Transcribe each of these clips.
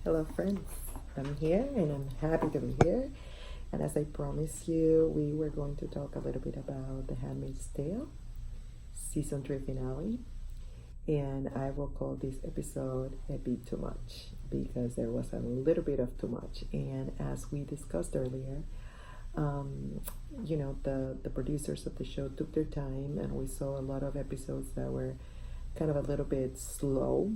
Hello, friends. I'm here and I'm happy to be here. And as I promised you, we were going to talk a little bit about The Handmaid's Tale, season 3 finale. And I will call this episode a bit too much because there was a little bit of too much. And as we discussed earlier, um, the producers of the show took their time, and we saw a lot of episodes that were kind of a little bit slow,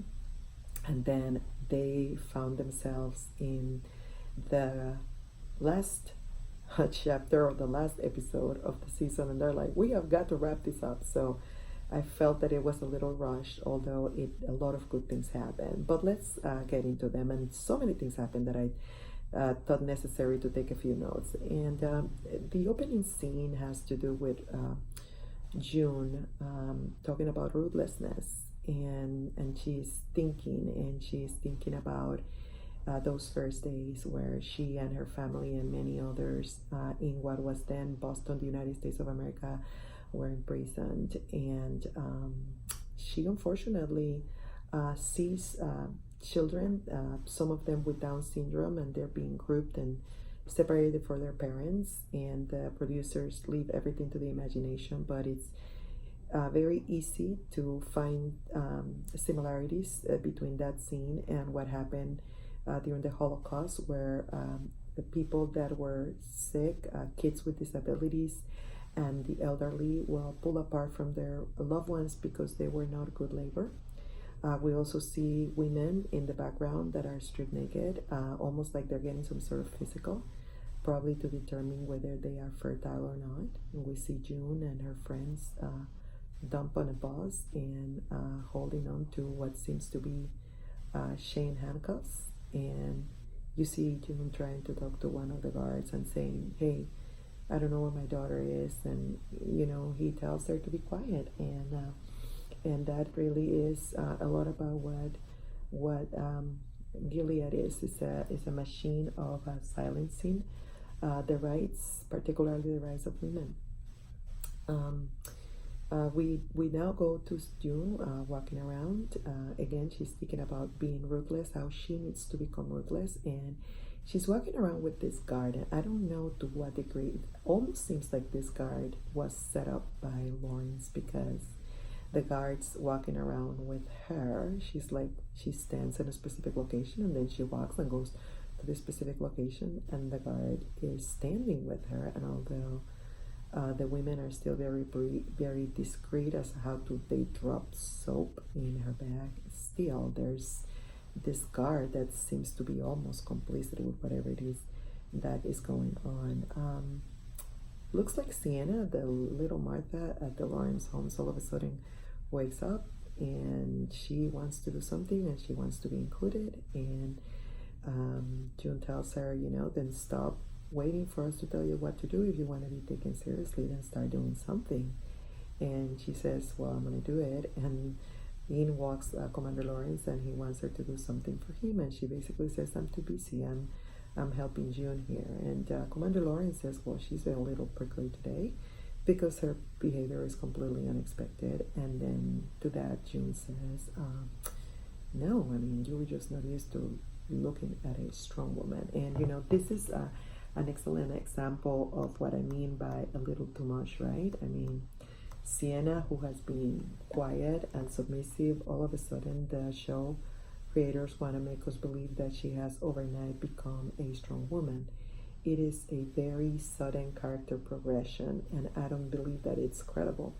and then they found themselves in the last chapter or the last episode of the season, and they're like, we have got to wrap this up. So I felt that it was a little rushed, although a lot of good things happened. But let's get into them. And so many things happened that I thought necessary to take a few notes. And the opening scene has to do with June talking about ruthlessness, and she's thinking about those first days where she and her family and many others in what was then Boston, the United States of America, were imprisoned. And she unfortunately sees children, some of them with Down syndrome, and they're being grouped and separated for their parents. And the producers leave everything to the imagination, but it's very easy to find similarities between that scene and what happened during the Holocaust, where the people that were sick, kids with disabilities, and the elderly were pulled apart from their loved ones because they were not good labor. We also see women in the background that are stripped naked, almost like they're getting some sort of physical, probably to determine whether they are fertile or not. And we see June and her friends dump on a bus and holding on to what seems to be chain handcuffs. And you see June trying to talk to one of the guards and saying, hey, I don't know where my daughter is. And he tells her to be quiet. And that really is a lot about what Gilead is. It's a machine of silencing the rights, particularly the rights of women. We now go to June walking around. Again, she's thinking about being ruthless, how she needs to become ruthless, and she's walking around with this guard. And I don't know to what degree. It almost seems like this guard was set up by Lawrence, because the guard's walking around with her. She stands in a specific location, and then she walks and goes to this specific location, and the guard is standing with her. And although the women are still very discreet as how to they drop soap in her bag, still there's this guard that seems to be almost complicit with whatever it is that is going on. Looks like Sienna, the little Martha at the Lawrence homes, all of a sudden wakes up, and she wants to do something, and she wants to be included. And June tells her, then stop waiting for us to tell you what to do. If you want to be taken seriously, then start doing something. And she says, well, I'm going to do it. And in walks Commander Lawrence, and he wants her to do something for him. And she basically says, I'm too busy. I'm helping June here. And Commander Lawrence says, well, she's a little prickly today because her behavior is completely unexpected. And then to that, June says, no, I mean, you were just not used to looking at a strong woman. And, this is an excellent example of what I mean by a little too much, right? I mean, Sienna, who has been quiet and submissive, all of a sudden the show creators want to make us believe that she has overnight become a strong woman. It is a very sudden character progression, and I don't believe that it's credible.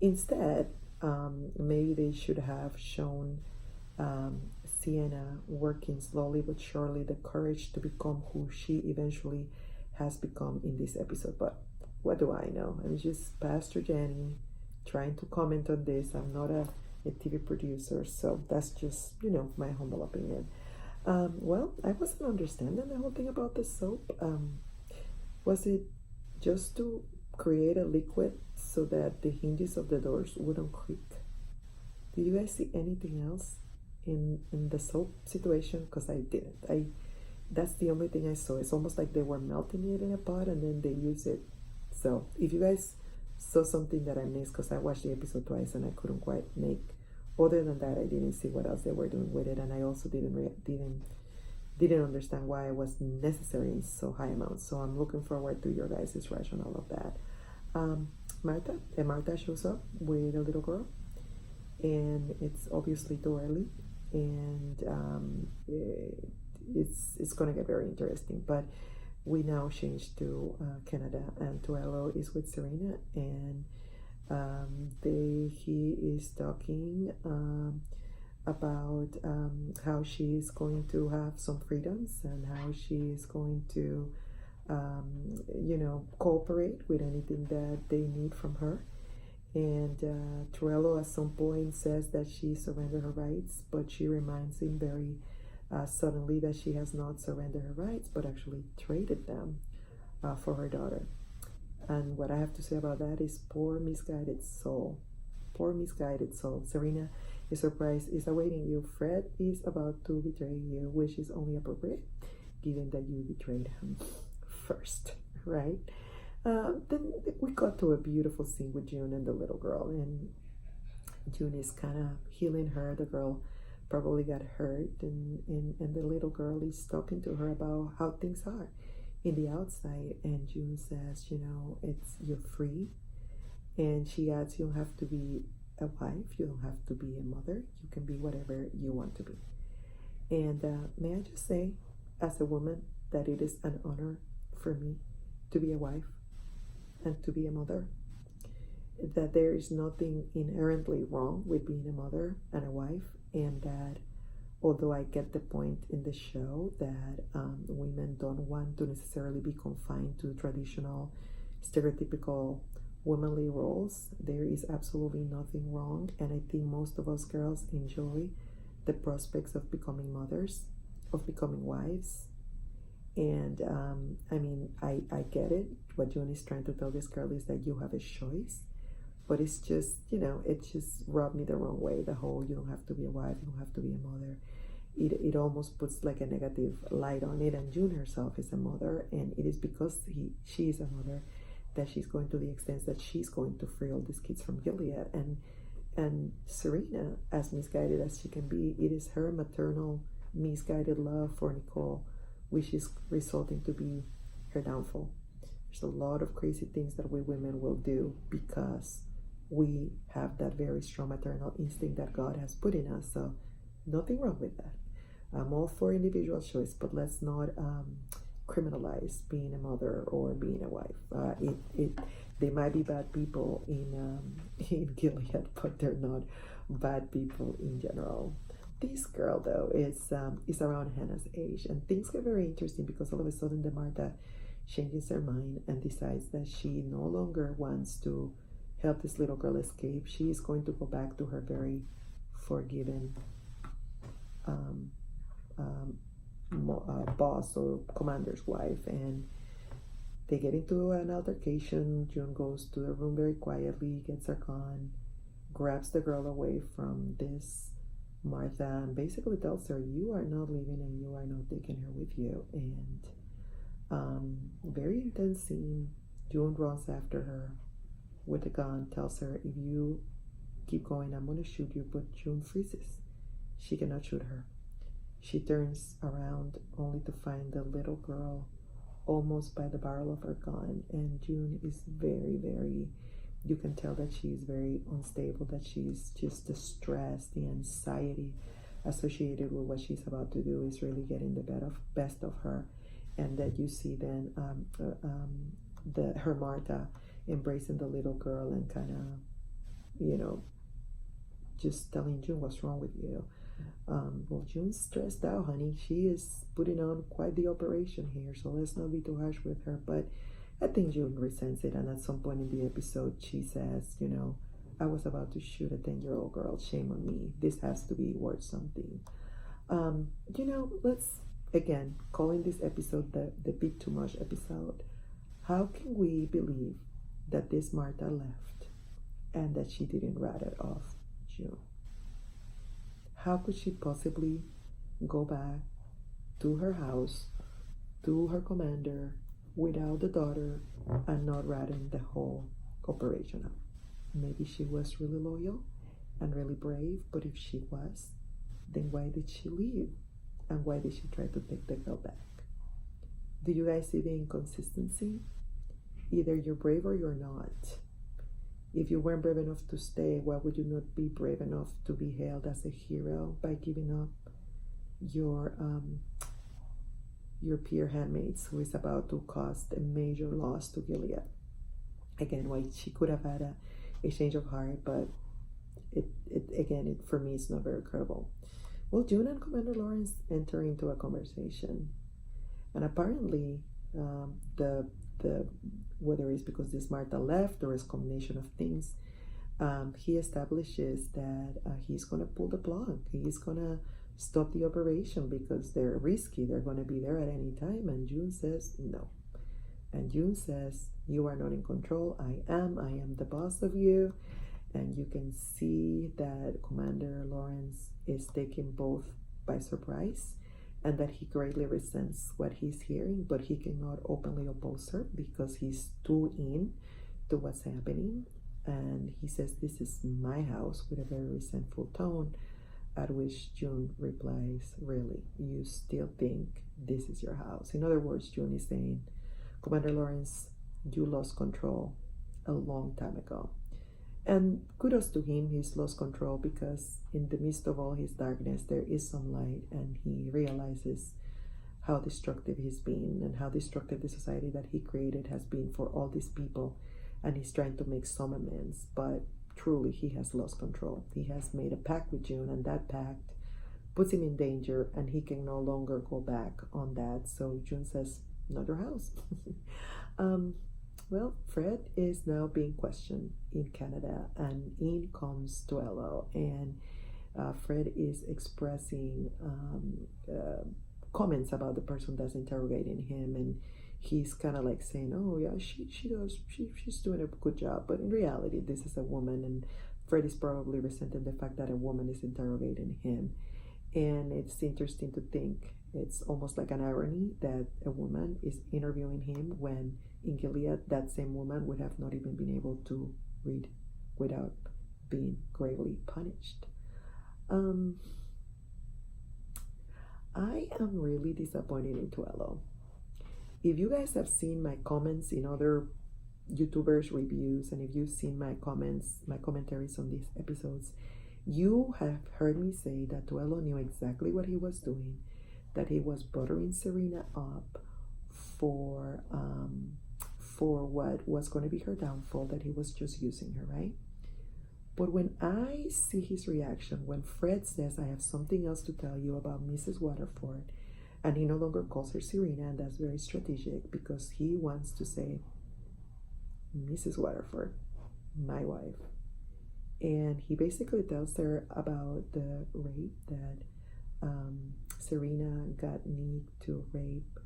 Instead, maybe they should have shown Sienna working slowly but surely the courage to become who she eventually has become in this episode. But what do I know? I'm just Pastor Jenny trying to comment on this. I'm not a TV producer, so that's just, my humble opinion. Well, I wasn't understanding the whole thing about the soap. Was it just to create a liquid so that the hinges of the doors wouldn't creak? Did you guys see anything else in the soap situation? Because I didn't. That's the only thing I saw. It's almost like they were melting it in a pot and then they use it. So if you guys saw something that I missed, because I watched the episode twice and I couldn't quite make, other than that, I didn't see what else they were doing with it. And I also didn't didn't understand why it was necessary in so high amounts. So I'm looking forward to your guys' rationale of that. Martha shows up with a little girl, and it's obviously too early, and it's gonna get very interesting. But we now change to Canada, and Tuello is with Serena, and he is talking about how she is going to have some freedoms and how she is going to cooperate with anything that they need from her. And Torello at some point says that she surrendered her rights, but she reminds him very suddenly that she has not surrendered her rights, but actually traded them for her daughter. And what I have to say about that is poor misguided soul. Poor misguided soul. Serena, a surprise is awaiting you. Fred is about to betray you, which is only appropriate given that you betrayed him first, right? Then we got to a beautiful scene with June and the little girl, and June is kind of healing her. The girl probably got hurt, and the little girl is talking to her about how things are in the outside, and June says, you're free, and she adds, you don't have to be a wife, you don't have to be a mother, you can be whatever you want to be. And may I just say, as a woman, that it is an honor for me to be a wife and to be a mother, that there is nothing inherently wrong with being a mother and a wife, and that although I get the point in the show that women don't want to necessarily be confined to traditional, stereotypical womanly roles, there is absolutely nothing wrong. And I think most of us girls enjoy the prospects of becoming mothers, of becoming wives. And I get it. What June is trying to tell this girl is that you have a choice. But it's just, it just rubbed me the wrong way. The whole, you don't have to be a wife, you don't have to be a mother. It almost puts like a negative light on it. And June herself is a mother, and it is because she is a mother that she's going to the extent that she's going to free all these kids from Gilead. And Serena, as misguided as she can be, it is her maternal misguided love for Nicole which is resulting to be her downfall. There's a lot of crazy things that we women will do because we have that very strong maternal instinct that God has put in us. So nothing wrong with that. I'm all for individual choice, but let's not criminalize being a mother or being a wife. They might be bad people in Gilead, but they're not bad people in general. This girl, though, is around Hannah's age, and things get very interesting because all of a sudden the Martha changes her mind and decides that she no longer wants to help this little girl escape. She is going to go back to her very forgiving boss or commander's wife, and they get into an altercation. June goes to the room very quietly, gets her gun, grabs the girl away from this Martha, and basically tells her, you are not leaving and you are not taking her with you. And very intense scene. June runs after her with a gun, tells her, if you keep going, I'm going to shoot you. But June freezes. She cannot shoot her. She turns around only to find the little girl almost by the barrel of her gun. And June is very, very, you can tell that she's very unstable, that she's just the stress, the anxiety associated with what she's about to do is really getting the best of her. And that you see then her Martha embracing the little girl and kind of, just telling June, what's wrong with you? Well, June's stressed out, honey. She is putting on quite the operation here, so let's not be too harsh with her. But I think June resents it, and at some point in the episode, she says, I was about to shoot a 10-year-old girl. Shame on me. This has to be worth something. Let's, again, calling this episode the Big Too Much episode. How can we believe that this Martha left and that she didn't rat it off June? How could she possibly go back to her house, to her commander, without the daughter and not ratting the whole operation up? Maybe she was really loyal and really brave, but if she was, then why did she leave And why did she try to take the girl back? Do you guys see the inconsistency? Either you're brave or you're not. If you weren't brave enough to stay, why would you not be brave enough to be hailed as a hero by giving up your peer handmaids, who is about to cause a major loss to Gilead? Again, why she could have had a change of heart, but it for me, it's not very credible. Well, June and Commander Lawrence enter into a conversation, and apparently the whether it's because this Martha left or it's a combination of things, he establishes that he's going to pull the plug. He's going to stop the operation because they're risky. They're going to be there at any time. And June says no. And June says, you are not in control. I am the boss of you. And you can see that Commander Lawrence is taken both by surprise, and that he greatly resents what he's hearing, but he cannot openly oppose her because he's too in to what's happening. And he says, this is my house, with a very resentful tone, at which June replies, really, you still think this is your house? In other words, June is saying, Commander Lawrence, you lost control a long time ago. And kudos to him, he's lost control, because in the midst of all his darkness, there is some light, and he realizes how destructive he's been and how destructive the society that he created has been for all these people. And he's trying to make some amends, but truly he has lost control. He has made a pact with June, and that pact puts him in danger, and he can no longer go back on that. So June says, not your house. Well, Fred is now being questioned in Canada, and in comes Tuello, and Fred is expressing comments about the person that's interrogating him, and he's kind of like saying, oh yeah, she's doing a good job, but in reality this is a woman, and Fred is probably resenting the fact that a woman is interrogating him. And it's interesting to think, it's almost like an irony that a woman is interviewing him, when in Gilead that same woman would have not even been able to read without being gravely punished. I am really disappointed in Tuello. If you guys have seen my comments in other YouTubers' reviews, and if you've seen my commentaries on these episodes, you have heard me say that Tuello knew exactly what he was doing, that he was buttering Serena up for what was going to be her downfall, that he was just using her, right? But when I see his reaction, when Fred says, I have something else to tell you about Mrs. Waterford, and he no longer calls her Serena, and that's very strategic, because he wants to say, Mrs. Waterford, my wife. And he basically tells her about the rape, that Serena got Nick to rape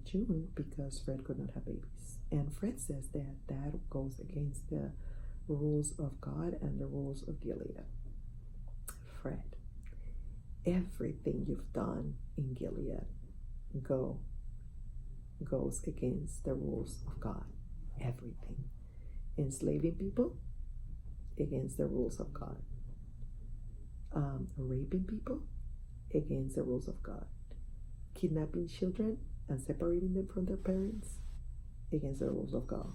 June because Fred could not have babies. And Fred says that that goes against the rules of God and the rules of Gilead. Fred, everything you've done in Gilead goes against the rules of God. Everything. Enslaving people, against the rules of God. Raping people, against the rules of God. Kidnapping children and separating them from their parents, against the rules of God.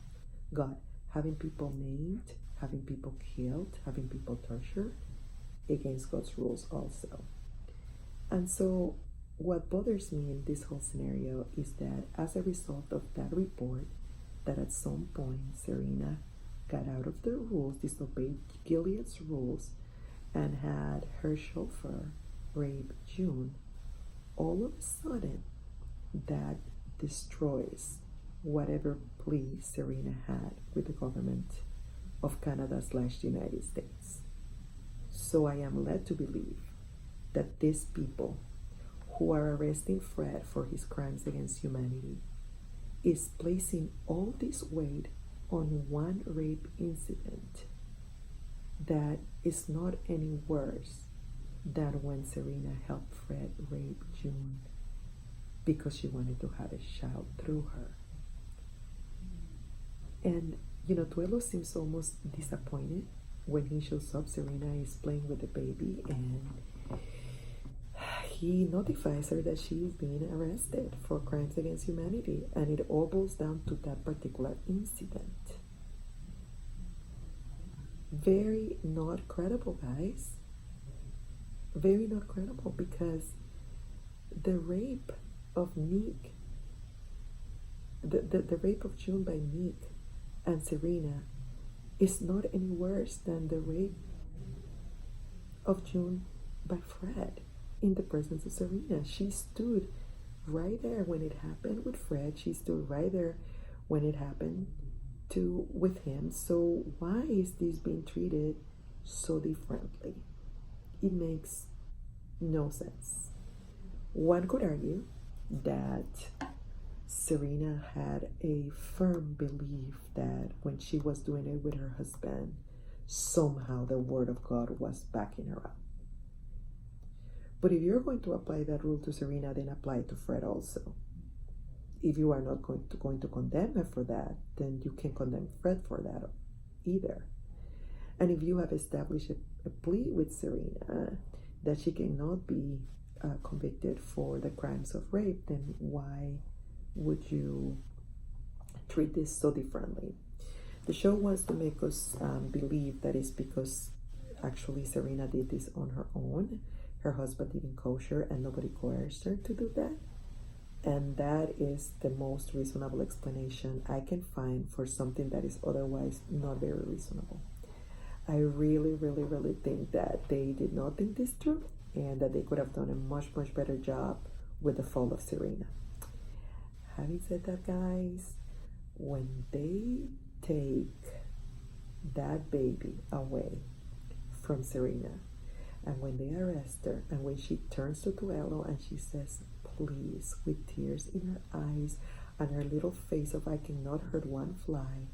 Having people maimed, having people killed, having people tortured, against God's rules also. And so what bothers me in this whole scenario is that as a result of that report, that at some point Serena got out of the rules, disobeyed Gilead's rules, and had her chauffeur rape June, all of a sudden that destroys whatever plea Serena had with the government of Canada/United States. So I am led to believe that these people who are arresting Fred for his crimes against humanity is placing all this weight on one rape incident that is not any worse than when Serena helped Fred rape June because she wanted to have a child through her. And Tuello seems almost disappointed when he shows up. Serena is playing with the baby, and he notifies her that she is being arrested for crimes against humanity, and it all boils down to that particular incident. Very not credible, guys. Very not credible, because the rape of Meek, the rape of June by Meek and Serena is not any worse than the rape of June by Fred in the presence of Serena. She stood right there when it happened with Fred. She stood right there when it happened with him. So why is this being treated so differently? It makes no sense. One could argue that Serena had a firm belief that when she was doing it with her husband, somehow the word of God was backing her up. But if you're going to apply that rule to Serena, then apply it to Fred also. If you are not going to condemn her for that, then you can condemn Fred for that either. And if you have established a plea with Serena that she cannot be convicted for the crimes of rape, then why would you treat this so differently? The show wants to make us believe that it's because actually Serena did this on her own. Her husband didn't kosher and nobody coerced her to do that. And that is the most reasonable explanation I can find for something that is otherwise not very reasonable. I really, really, really think that they did not think this through, and that they could have done a much, much better job with the fall of Serena. Having said that, guys, when they take that baby away from Serena, and when they arrest her, and when she turns to Duello and she says, please, with tears in her eyes and her little face of I cannot hurt one fly,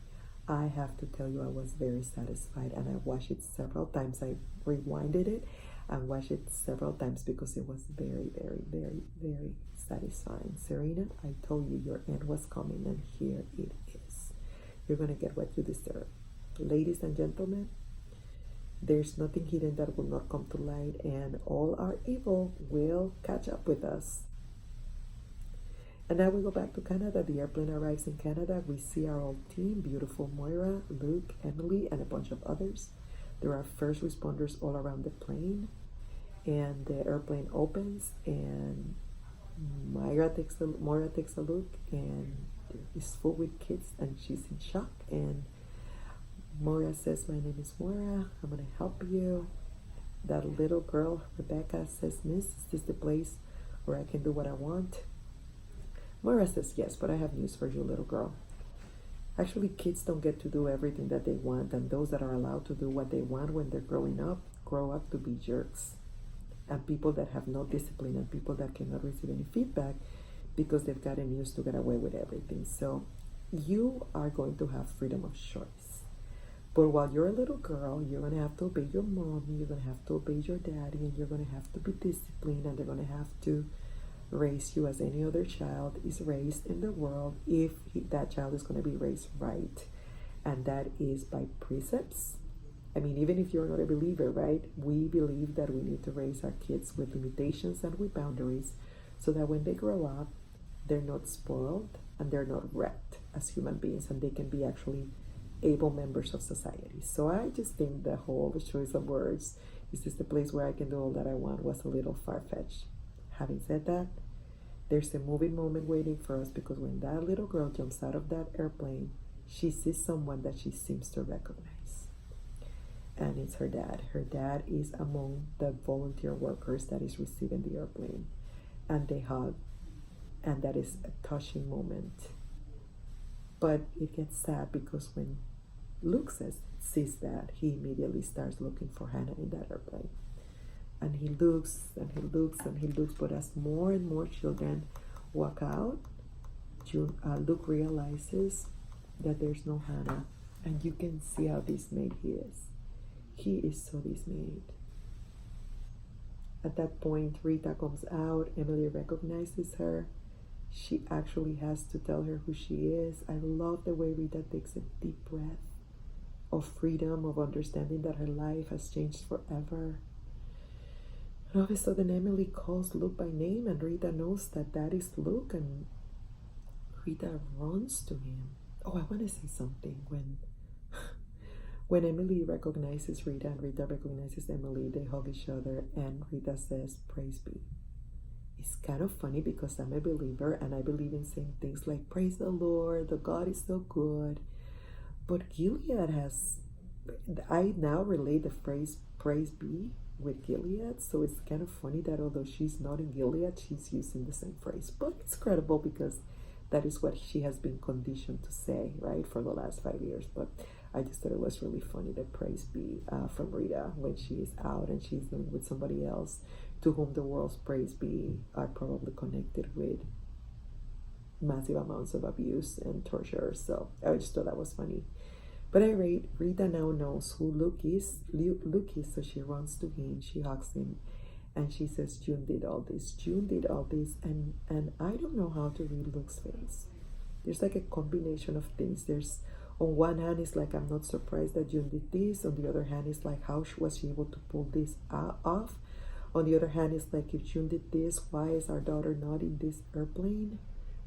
I have to tell you I was very satisfied, and I watched it several times. I rewinded it and watched it several times because it was very, very, very, very satisfying. Serena, I told you your end was coming, and here it is. You're going to get what you deserve. Ladies and gentlemen, there's nothing hidden that will not come to light, and all our evil will catch up with us. And now we go back to Canada. The airplane arrives in Canada. We see our old team, beautiful Moira, Luke, Emily, and a bunch of others. There are first responders all around the plane. And the airplane opens, and Moira takes a look, and is full with kids, and she's in shock. And Moira says, my name is Moira. I'm going to help you. That little girl, Rebecca, says, Miss, is this the place where I can do what I want? Moira says, yes, but I have news for you, little girl. Actually, kids don't get to do everything that they want, and those that are allowed to do what they want when they're growing up, grow up to be jerks. And people that have no discipline, and people that cannot receive any feedback because they've gotten used to get away with everything. So you are going to have freedom of choice. But while you're a little girl, you're going to have to obey your mommy, you're going to have to obey your daddy, and you're going to have to be disciplined, and they're going to have to raise you as any other child is raised in the world if that child is going to be raised right. And that is by precepts. I mean, even if you're not a believer, right? We believe that we need to raise our kids with limitations and with boundaries so that when they grow up, they're not spoiled and they're not wrecked as human beings, and they can be actually able members of society. So I just think the whole choice of words, is this the place where I can do all that I want, was a little far-fetched. Having said that, there's a moving moment waiting for us, because when that little girl jumps out of that airplane, she sees someone that she seems to recognize. And it's her dad. Her dad is among the volunteer workers that is receiving the airplane. And they hug. And that is a touching moment. But it gets sad, because when Luke sees that, he immediately starts looking for Hannah in that airplane. And he looks, and he looks, and he looks, but as more and more children walk out, Luke realizes that there's no Hannah. And you can see how dismayed he is. He is so dismayed. At that point, Rita comes out. Emily recognizes her. She actually has to tell her who she is. I love the way Rita takes a deep breath of freedom, of understanding that her life has changed forever. And all of a sudden, Emily calls Luke by name, and Rita knows that that is Luke, and Rita runs to him. Oh, I want to say something. When Emily recognizes Rita and Rita recognizes Emily, they hug each other, and Rita says, "Praise be." It's kind of funny because I'm a believer and I believe in saying things like, "Praise the Lord, the God is so good." But Gilead has, I now relate the phrase "praise be" with Gilead, so it's kind of funny that although she's not in Gilead, she's using the same phrase. But it's credible because that is what she has been conditioned to say, right, for the last 5 years. But I just thought it was really funny that "praise be" from Rita when she is out and she's living with somebody else to whom the world's praise be are probably connected with massive amounts of abuse and torture. So I just thought that was funny. But at any rate, Rita now knows who Luke is, so she runs to him, she hugs him, and she says, June did all this. June did all this, and I don't know how to read Luke's face. There's like a combination of things. There's, on one hand, it's like, I'm not surprised that June did this. On the other hand, it's like, how was she able to pull this off? On the other hand, it's like, if June did this, why is our daughter not in this airplane?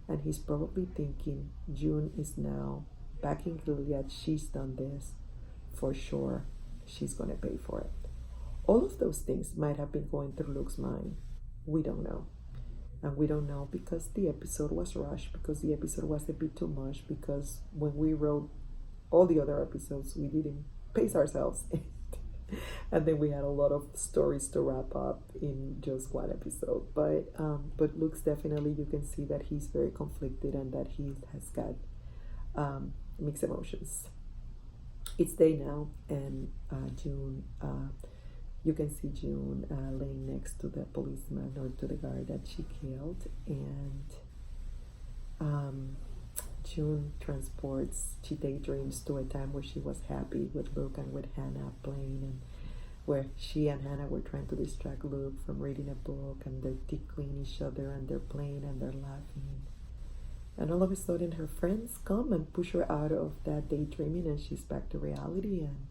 And he's probably thinking, June is now back in Gilead. She's done this for sure. She's going to pay for it. All of those things might have been going through Luke's mind. We don't know. And we don't know because the episode was rushed, because the episode was a bit too much, because when we wrote all the other episodes, we didn't pace ourselves. And then we had a lot of stories to wrap up in just one episode. But Luke's definitely, you can see that he's very conflicted and that he has got mixed emotions. It's day now, and June, you can see June laying next to the policeman or to the guard that she killed, and June she daydreams to a time where she was happy with Luke and with Hannah playing, and where she and Hannah were trying to distract Luke from reading a book, and they're tickling each other and they're playing and they're laughing. And all of a sudden her friends come and push her out of that daydreaming, and she's back to reality, and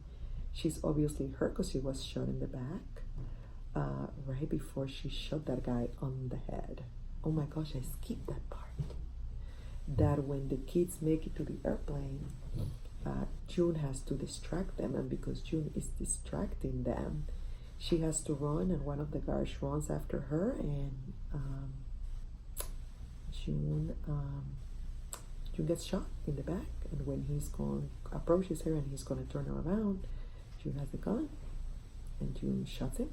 she's obviously hurt because she was shot in the back right before she shot that guy on the head. Oh my gosh, I skipped that part. That when the kids make it to the airplane, June has to distract them, and because June is distracting them, she has to run, and one of the guards runs after her, and June gets shot in the back, and when approaches her and he's going to turn her around, June has a gun, and June shoots him,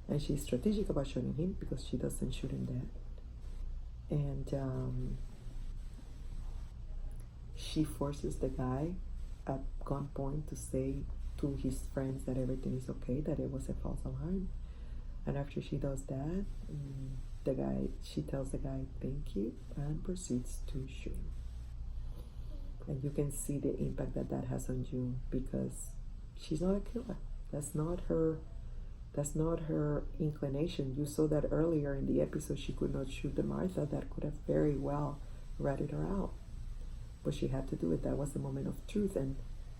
and she's strategic about shooting him because she doesn't shoot him dead, and she forces the guy at gunpoint to say to his friends that everything is okay, that it was a false alarm. And after she does that, she tells the guy thank you and proceeds to shoot him. And you can see the impact that has on June, because she's not a killer. That's not her inclination. You saw that earlier in the episode. She could not shoot the Martha. That could have very well ratted her out. But she had to do it. That was the moment of truth. And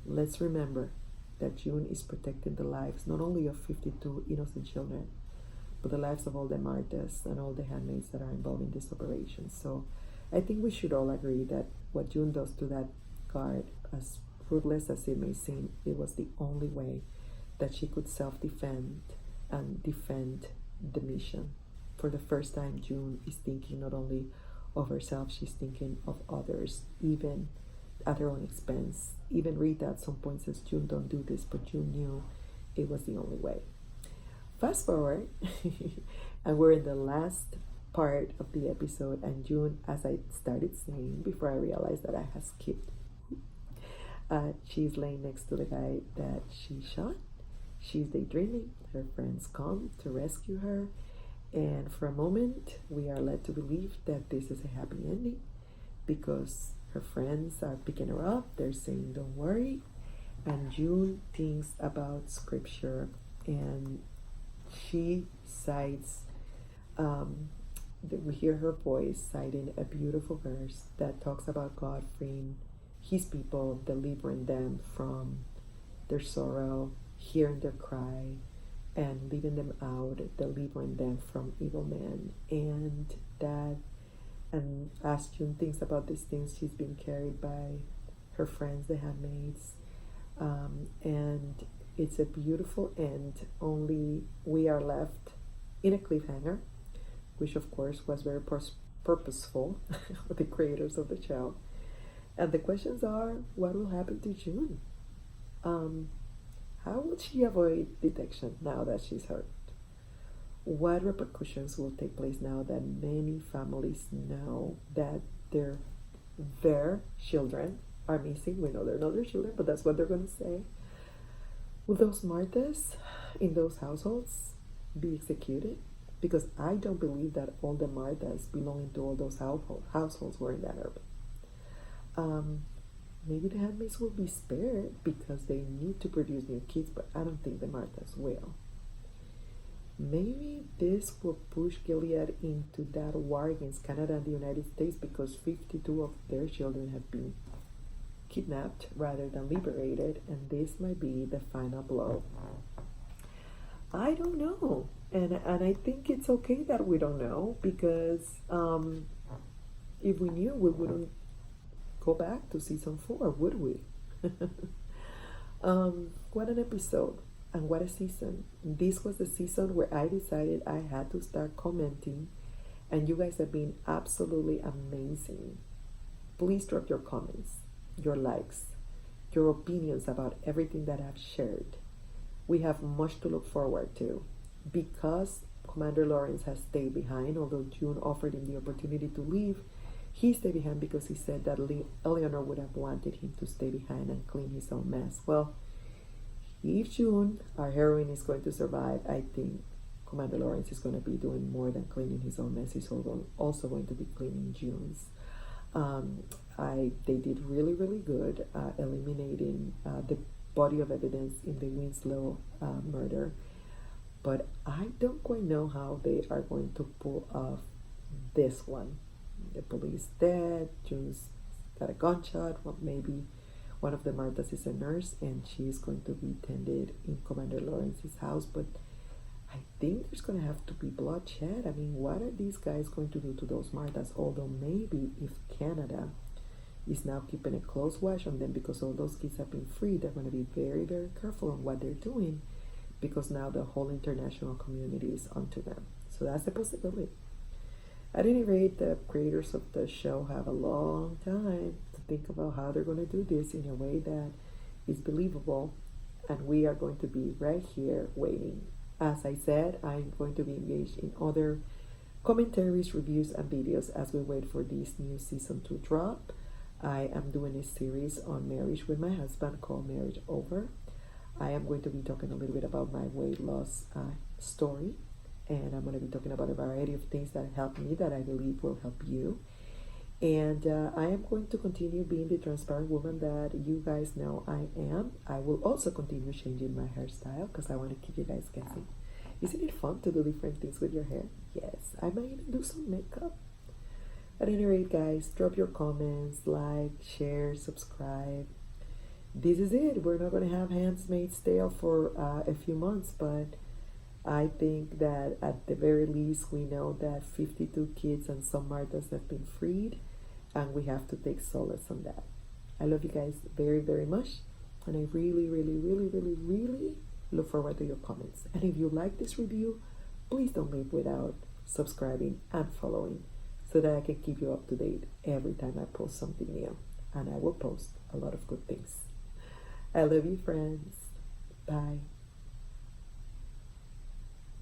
let's remember that June is protecting the lives not only of 52 innocent children, but the lives of all the Marthas and all the handmaids that are involved in this operation. So I think we should all agree that what June does to that guard, as ruthless as it may seem, it was the only way that she could self-defend and defend the mission. For the first time, June is thinking not only of herself, she's thinking of others, even at her own expense. Even Rita at some point says, June, don't do this, but June knew it was the only way. Fast forward, and we're in the last part of the episode, and June, as I started saying before I realized that I had skipped, she's laying next to the guy that she shot. She's daydreaming. Her friends come to rescue her, and for a moment we are led to believe that this is a happy ending, because her friends are picking her up. They're saying don't worry, and June thinks about scripture, and she cites we hear her voice citing a beautiful verse that talks about God freeing his people, delivering them from their sorrow, hearing their cry, and leaving them out, delivering them from evil men. And that, and as June thinks about these things, she's being carried by her friends, the handmaids. And it's a beautiful end, only we are left in a cliffhanger, which of course was very purposeful with the creators of the show. And the questions are, what will happen to June? How will she avoid detection now that she's hurt? What repercussions will take place now that many families know that their children are missing? We know they're not their children, but that's what they're going to say. Will those Marthas in those households be executed? Because I don't believe that all the Marthas belonging to all those households were in that urban. Maybe the handmaids will be spared because they need to produce new kids, but I don't think the Marthas will. Maybe this will push Gilead into that war against Canada and the United States because 52 of their children have been kidnapped rather than liberated, and this might be the final blow. I don't know, and I think it's okay that we don't know, because if we knew, we wouldn't go back to season 4, would we? What an episode, and what a season. This was the season where I decided I had to start commenting, and you guys have been absolutely amazing. Please drop your comments, your likes, your opinions about everything that I've shared. We have much to look forward to. Because Commander Lawrence has stayed behind, although June offered him the opportunity to leave, he stayed behind because he said that Eleanor would have wanted him to stay behind and clean his own mess. Well, if June, our heroine, is going to survive, I think Commander Lawrence is going to be doing more than cleaning his own mess. He's also going to be cleaning June's. They did really, really good eliminating the body of evidence in the Winslow murder, but I don't quite know how they are going to pull off this one. The police dead, June's got a gunshot. Well, maybe one of the Marthas is a nurse and she's going to be tended in Commander Lawrence's house, but I think there's going to have to be bloodshed. I mean, what are these guys going to do to those Marthas? Although maybe if Canada is now keeping a close watch on them because all those kids have been free, they're going to be very, very careful on what they're doing, because now the whole international community is onto them. So that's a possibility. At any rate, the creators of the show have a long time to think about how they're going to do this in a way that is believable, and we are going to be right here waiting. As I said, I'm going to be engaged in other commentaries, reviews, and videos as we wait for this new season to drop. I am doing a series on marriage with my husband called Marriage Over. I am going to be talking a little bit about my weight loss story, and I'm going to be talking about a variety of things that helped me that I believe will help you. And I am going to continue being the transparent woman that you guys know I am. I will also continue changing my hairstyle because I want to keep you guys guessing. Isn't it fun to do different things with your hair? Yes, I might even do some makeup. At any rate, guys, drop your comments, like, share, subscribe. This is it. We're not going to have Handmaid's Tale for a few months, but I think that at the very least we know that 52 kids and some Marthas have been freed, and we have to take solace on that. I love you guys very, very much, and I really, really, really, really, really look forward to your comments. And if you like this review, please don't leave without subscribing and following so that I can keep you up to date every time I post something new. And I will post a lot of good things. I love you, friends. Bye.